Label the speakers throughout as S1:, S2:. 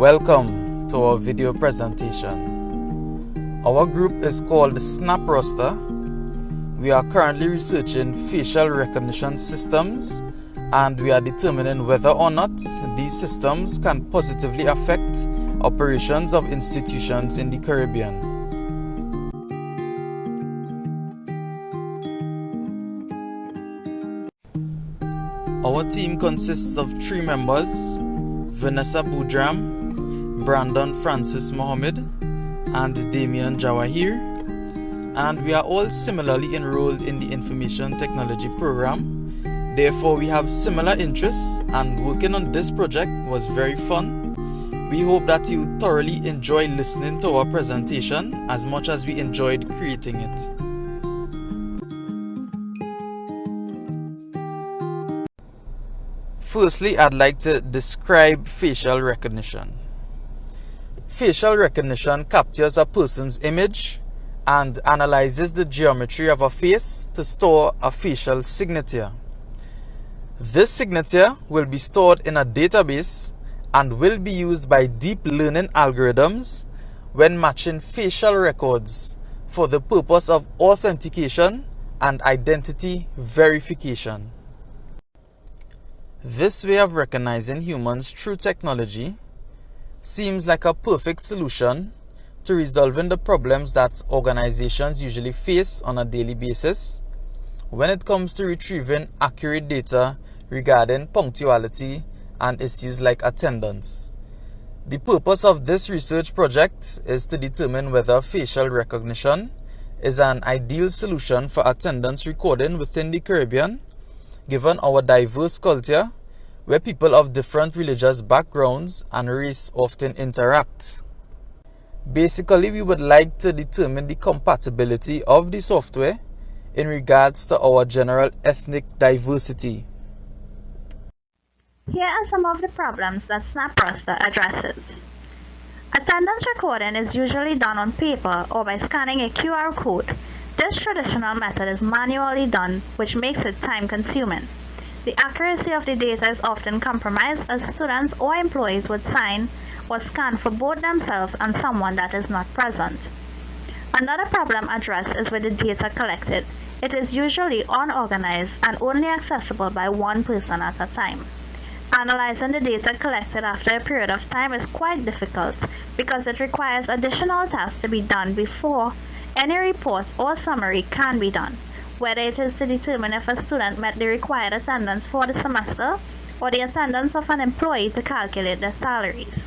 S1: Welcome to our video presentation. Our group is called SnapRoster. We are currently researching facial recognition systems, and we are determining whether or not these systems can positively affect operations of institutions in the Caribbean. Our team consists of 3 members: Vanessa Boudram, Brandon Francis Mohammed, and Damian Jawahir, and we are all similarly enrolled in the Information Technology program. Therefore, we have similar interests, and working on this project was very fun. We hope that you thoroughly enjoy listening to our presentation as much as we enjoyed creating it. Firstly, I'd like to describe facial recognition. Facial recognition captures a person's image and analyzes the geometry of a face to store a facial signature. This signature will be stored in a database and will be used by deep learning algorithms when matching facial records for the purpose of authentication and identity verification. This way of recognizing humans through technology seems like a perfect solution to resolving the problems that organizations usually face on a daily basis when it comes to retrieving accurate data regarding punctuality and issues like attendance. The purpose of this research project is to determine whether facial recognition is an ideal solution for attendance recording within the Caribbean, given our diverse culture, where people of different religious backgrounds and race often interact. Basically, we would like to determine the compatibility of the software in regards to our general ethnic diversity.
S2: Here are some of the problems that SnapRoster addresses. Attendance recording is usually done on paper or by scanning a QR code. This traditional method is manually done, which makes it time-consuming. The accuracy of the data is often compromised, as students or employees would sign or scan for both themselves and someone that is not present. Another problem addressed is with the data collected. It is usually unorganized and only accessible by one person at a time. Analyzing the data collected after a period of time is quite difficult because it requires additional tasks to be done before any reports or summary can be done, whether it is to determine if a student met the required attendance for the semester or the attendance of an employee to calculate their salaries.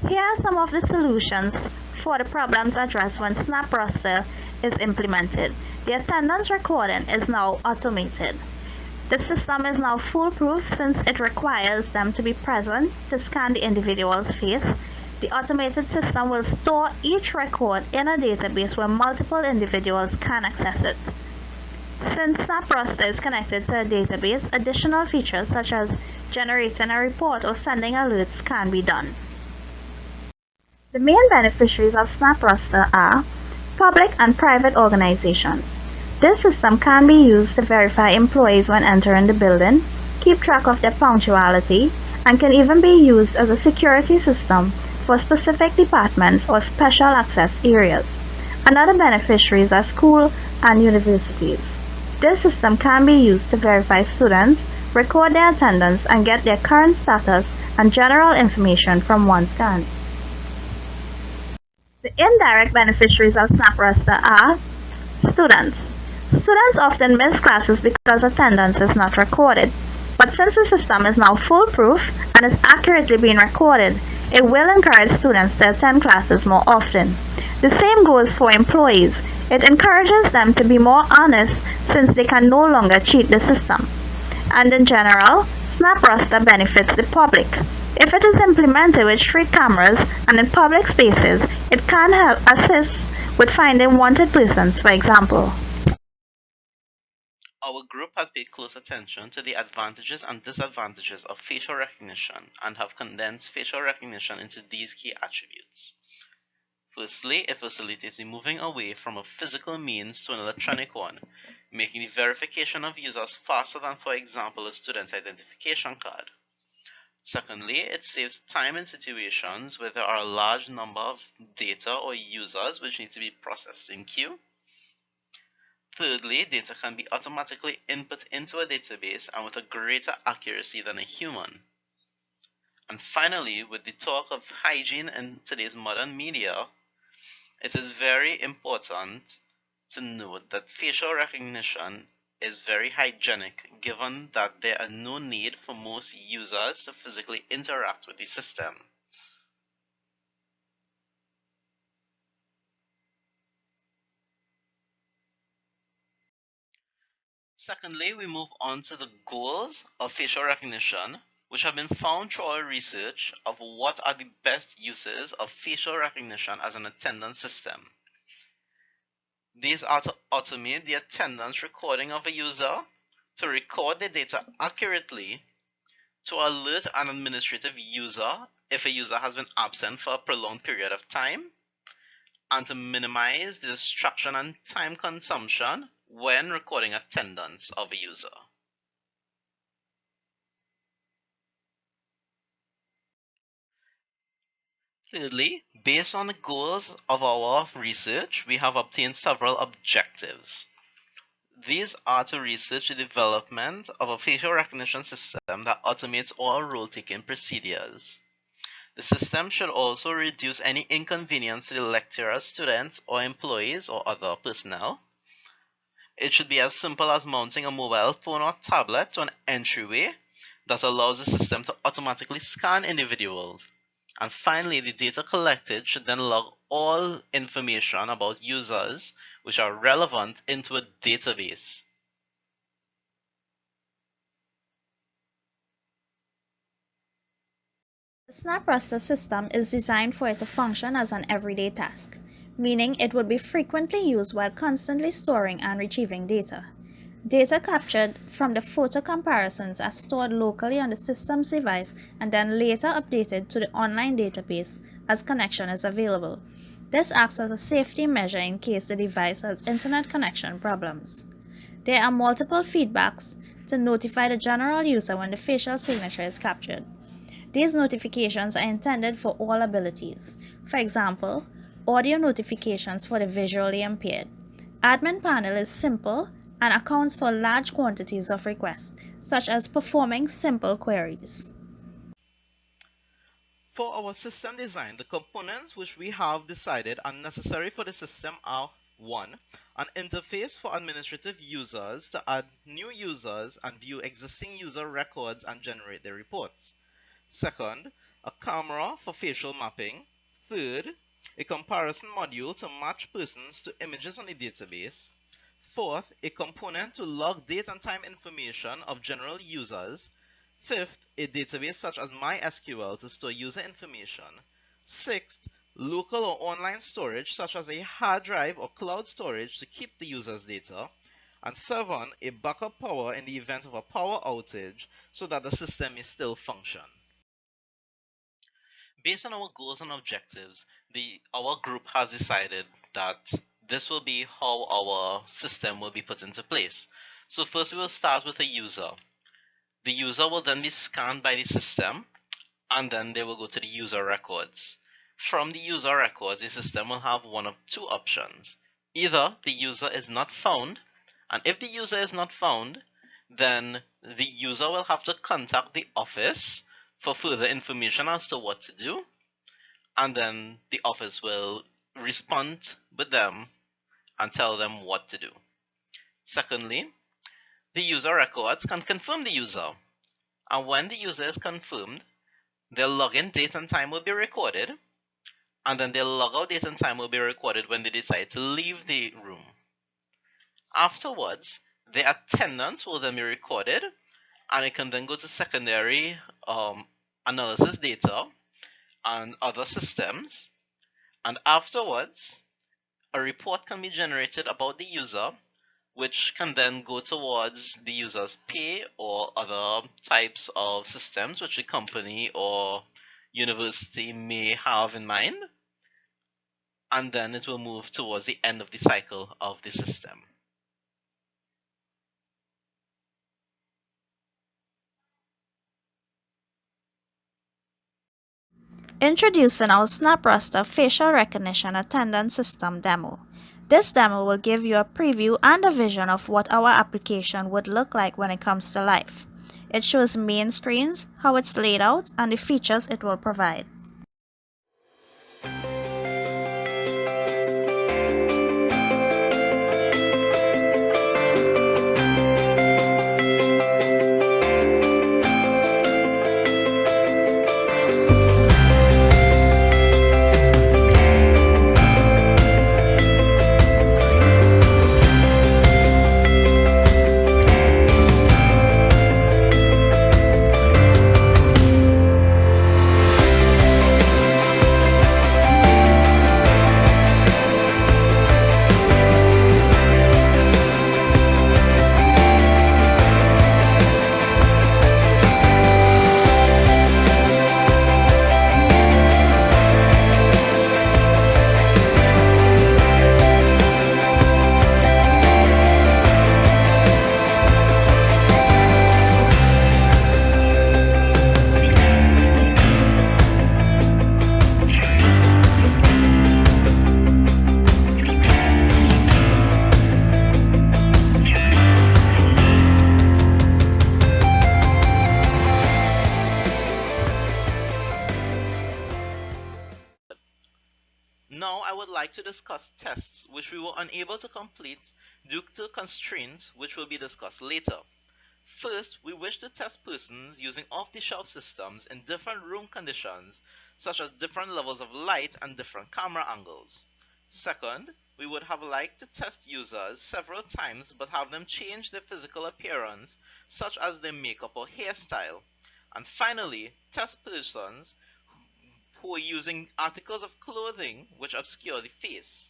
S2: Here are some of the solutions for the problems addressed when SnapRoster is implemented. The attendance recording is now automated. The system is now foolproof since it requires them to be present to scan the individual's face. The automated system will store each record in a database where multiple individuals can access it. Since SnapRoster is connected to a database, additional features such as generating a report or sending alerts can be done. The main beneficiaries of SnapRoster are public and private organizations. This system can be used to verify employees when entering the building, keep track of their punctuality, and can even be used as a security system for specific departments or special access areas. Another beneficiaries are schools and universities. This system can be used to verify students, record their attendance, and get their current status and general information from one scan. The indirect beneficiaries of SnapRoster are students. Students often miss classes because attendance is not recorded, but since the system is now foolproof and is accurately being recorded, it will encourage students to attend classes more often. The same goes for employees. It encourages them to be more honest since they can no longer cheat the system. And in general, SnapRoster benefits the public. If it is implemented with street cameras and in public spaces, it can help assist with finding wanted persons, for example.
S3: Our group has paid close attention to the advantages and disadvantages of facial recognition and have condensed facial recognition into these key attributes. Firstly, it facilitates the moving away from a physical means to an electronic one, making the verification of users faster than, for example, a student's identification card. Secondly, it saves time in situations where there are a large number of data or users which need to be processed in queue. Thirdly, data can be automatically input into a database and with a greater accuracy than a human. And finally, with the talk of hygiene in today's modern media, it is very important to note that facial recognition is very hygienic given that there are no need for most users to physically interact with the system. Secondly, we move on to the goals of facial recognition, which have been found through our research of what are the best uses of facial recognition as an attendance system. These are to automate the attendance recording of a user, to record the data accurately, to alert an administrative user if a user has been absent for a prolonged period of time, and to minimize the distraction and time consumption when recording attendance of a user. Thirdly, based on the goals of our research, we have obtained several objectives. These are to research the development of a facial recognition system that automates all role-taking procedures. The system should also reduce any inconvenience to the lecturers, students, or employees or other personnel. It should be as simple as mounting a mobile phone or tablet to an entryway that allows the system to automatically scan individuals. And finally, the data collected should then log all information about users which are relevant into a database.
S2: The Snap Raster system is designed for it to function as an everyday task, meaning it would be frequently used while constantly storing and retrieving data. Data captured from the photo comparisons are stored locally on the system's device and then later updated to the online database as connection is available. This acts as a safety measure in case the device has internet connection problems. There are multiple feedbacks to notify the general user when the facial signature is captured. These notifications are intended for all abilities. For example, audio notifications for the visually impaired. Admin panel is simple and accounts for large quantities of requests, such as performing simple queries.
S3: For our system design, the components which we have decided are necessary for the system are 1. An interface for administrative users to add new users and view existing user records and generate their reports. Second, a camera for facial mapping. Third, a comparison module to match persons to images on the database. Fourth, a component to log date and time information of general users. Fifth, a database such as MySQL to store user information. Sixth, local or online storage such as a hard drive or cloud storage to keep the user's data. And 7, a backup power in the event of a power outage so that the system may still function. Based on our goals and objectives, our group has decided that this will be how our system will be put into place. So first we will start with a user. The user will then be scanned by the system, and then they will go to the user records. From the user records, the system will have one of two options. Either the user is not found, and if the user is not found, then the user will have to contact the office for further information as to what to do, and then the office will respond with them and tell them what to do. Secondly, the user records can confirm the user, and when the user is confirmed, their login date and time will be recorded, and then their logout date and time will be recorded when they decide to leave the room. Afterwards, their attendance will then be recorded, and it can then go to secondary analysis data and other systems, and afterwards a report can be generated about the user, which can then go towards the user's pay or other types of systems which the company or university may have in mind, and then it will move towards the end of the cycle of the system.
S2: Introducing our SnapRaster Facial Recognition Attendance System demo. This demo will give you a preview and a vision of what our application would look like when it comes to life. It shows main screens, how it's laid out, and the features it will provide.
S3: Now I would like to discuss tests which we were unable to complete due to constraints which will be discussed later. First, we wish to test persons using off-the-shelf systems in different room conditions, such as different levels of light and different camera angles. Second, we would have liked to test users several times but have them change their physical appearance, such as their makeup or hairstyle. And finally, test persons who are using articles of clothing which obscure the face.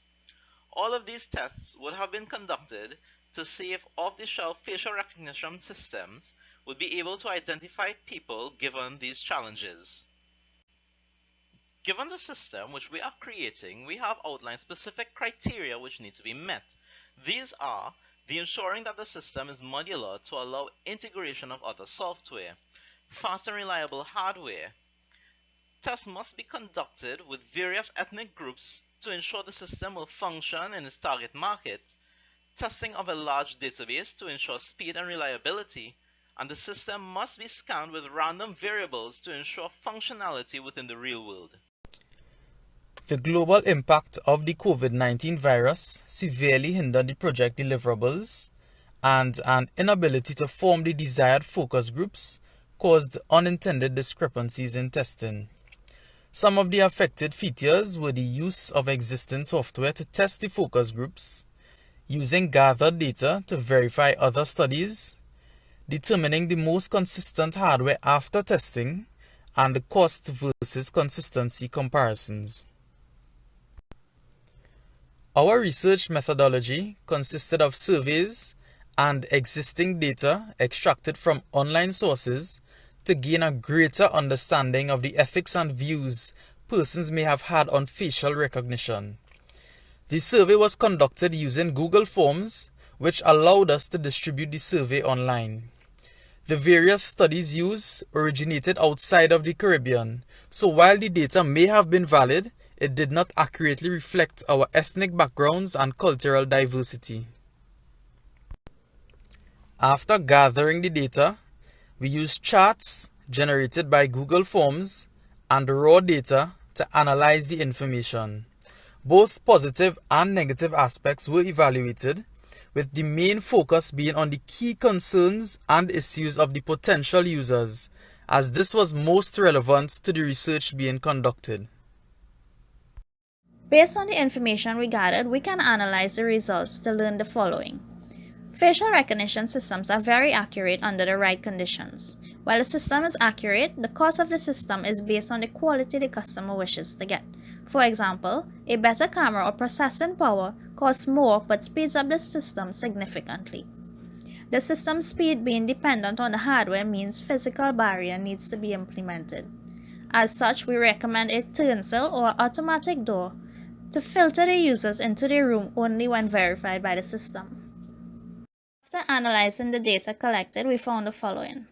S3: All of these tests would have been conducted to see if off-the-shelf facial recognition systems would be able to identify people given these challenges. Given the system which we are creating, we have outlined specific criteria which need to be met. These are the ensuring that the system is modular to allow integration of other software, fast and reliable hardware. Tests must be conducted with various ethnic groups to ensure the system will function in its target market, testing of a large database to ensure speed and reliability, and the system must be scanned with random variables to ensure functionality within the real world.
S1: The global impact of the COVID-19 virus severely hindered the project deliverables, and an inability to form the desired focus groups caused unintended discrepancies in testing. Some of the affected features were the use of existing software to test the focus groups, using gathered data to verify other studies, determining the most consistent hardware after testing, and the cost versus consistency comparisons. Our research methodology consisted of surveys and existing data extracted from online sources to gain a greater understanding of the ethics and views persons may have had on facial recognition. The survey was conducted using Google Forms, which allowed us to distribute the survey online. The various studies used originated outside of the Caribbean, so while the data may have been valid, it did not accurately reflect our ethnic backgrounds and cultural diversity. After gathering the data, we used charts generated by Google Forms and raw data to analyze the information. Both positive and negative aspects were evaluated, with the main focus being on the key concerns and issues of the potential users, as this was most relevant to the research being conducted.
S2: Based on the information we gathered, we can analyze the results to learn the following. Facial recognition systems are very accurate under the right conditions. While the system is accurate, the cost of the system is based on the quality the customer wishes to get. For example, a better camera or processing power costs more but speeds up the system significantly. The system speed being dependent on the hardware means physical barrier needs to be implemented. As such, we recommend a turnstile or automatic door to filter the users into the room only when verified by the system. After analyzing the data collected, we found the following.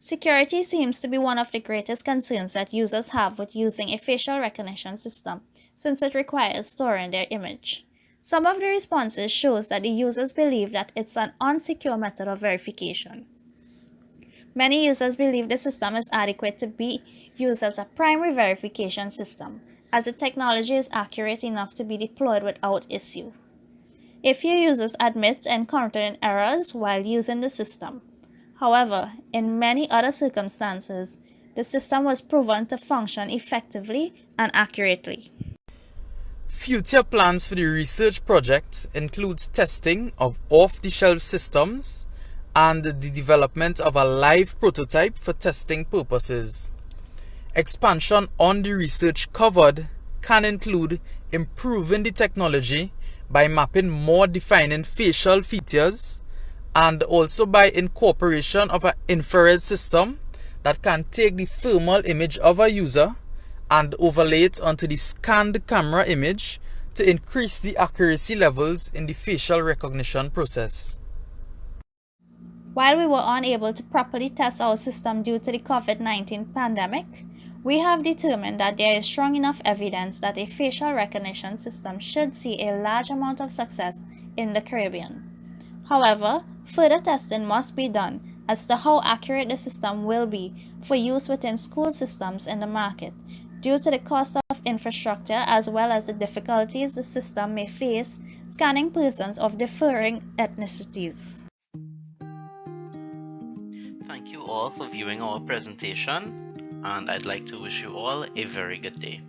S4: Security seems to be one of the greatest concerns that users have with using a facial recognition system, since it requires storing their image. Some of the responses shows that the users believe that it's an unsecure method of verification. Many users believe the system is adequate to be used as a primary verification system, as the technology is accurate enough to be deployed without issue. A few users admit encountering errors while using the system. However, in many other circumstances, the system was proven to function effectively and accurately.
S1: Future plans for the research project includes testing of off-the-shelf systems and the development of a live prototype for testing purposes. Expansion on the research covered can include improving the technology by mapping more defining facial features, and also by incorporation of an infrared system that can take the thermal image of a user and overlay it onto the scanned camera image to increase the accuracy levels in the facial recognition process.
S4: While we were unable to properly test our system due to the COVID-19 pandemic, we have determined that there is strong enough evidence that a facial recognition system should see a large amount of success in the Caribbean. However, further testing must be done as to how accurate the system will be for use within school systems in the market, due to the cost of infrastructure as well as the difficulties the system may face scanning persons of differing ethnicities.
S3: Thank you all for viewing our presentation, and I'd like to wish you all a very good day.